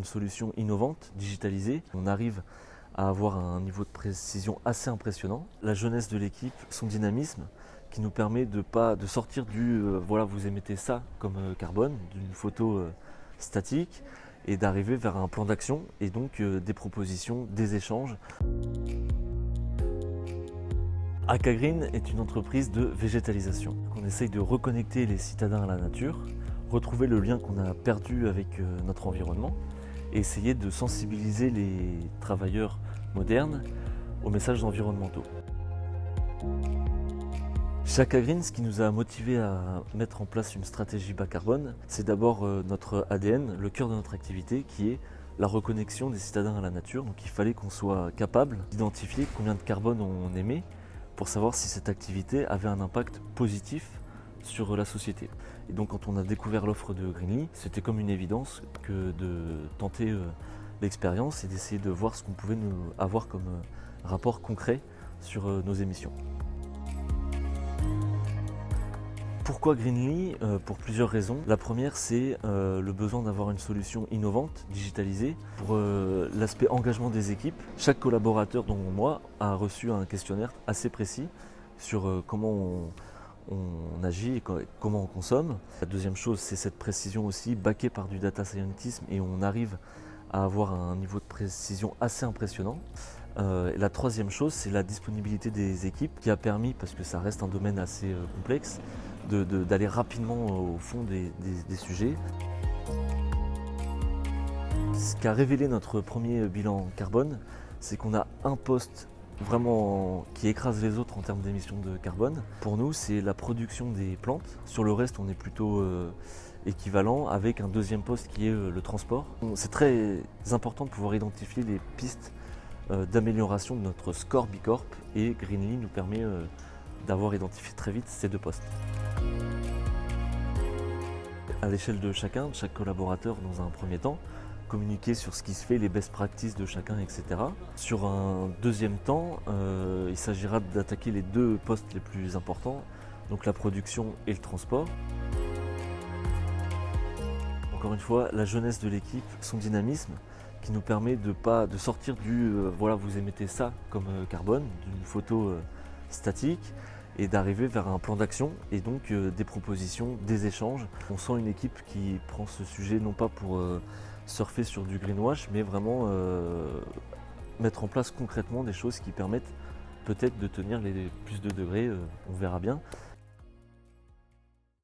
solution innovante, digitalisée. On arrive à avoir un niveau de précision assez impressionnant. La jeunesse de l'équipe, son dynamisme, qui nous permet de sortir du voilà, vous émettez ça comme carbone, d'une photo statique, et d'arriver vers un plan d'action et donc des propositions, des échanges. Akagreen est une entreprise de végétalisation. On essaye de reconnecter les citadins à la nature, retrouver le lien qu'on a perdu avec notre environnement et essayer de sensibiliser les travailleurs modernes aux messages environnementaux. Chez Akagreen, ce qui nous a motivés à mettre en place une stratégie bas carbone, c'est d'abord notre ADN, le cœur de notre activité, qui est la reconnexion des citadins à la nature. Donc il fallait qu'on soit capable d'identifier combien de carbone on émet pour savoir si cette activité avait un impact positif sur la société. Et donc quand on a découvert l'offre de Greenly, c'était comme une évidence que de tenter l'expérience et d'essayer de voir ce qu'on pouvait avoir comme rapport concret sur nos émissions. Pourquoi Greenly? Pour plusieurs raisons. La première, c'est le besoin d'avoir une solution innovante, digitalisée. Pour l'aspect engagement des équipes, chaque collaborateur, dont moi, a reçu un questionnaire assez précis sur comment on agit et comment on consomme. La deuxième chose, c'est cette précision aussi, backée par du data scientisme, et on arrive à avoir un niveau de précision assez impressionnant. Et la troisième chose, c'est la disponibilité des équipes qui a permis, parce que ça reste un domaine assez complexe, d'aller rapidement au fond des sujets. Ce qu'a révélé notre premier bilan carbone, c'est qu'on a un poste vraiment qui écrase les autres en termes d'émissions de carbone. Pour nous, c'est la production des plantes. Sur le reste, on est plutôt équivalent, avec un deuxième poste qui est le transport. C'est très important de pouvoir identifier les pistes d'amélioration de notre score Bicorp, et Greenly nous permet d'avoir identifié très vite ces deux postes. À l'échelle de chacun, de chaque collaborateur dans un premier temps, communiquer sur ce qui se fait, les best practices de chacun, etc. Sur un deuxième temps, il s'agira d'attaquer les deux postes les plus importants, donc la production et le transport. Encore une fois, la jeunesse de l'équipe, son dynamisme, qui nous permet de sortir du voilà, vous émettez ça comme carbone, d'une photo statique, et d'arriver vers un plan d'action et donc des propositions, des échanges. On sent une équipe qui prend ce sujet non pas pour surfer sur du greenwash, mais vraiment mettre en place concrètement des choses qui permettent peut-être de tenir les plus de degrés, on verra bien.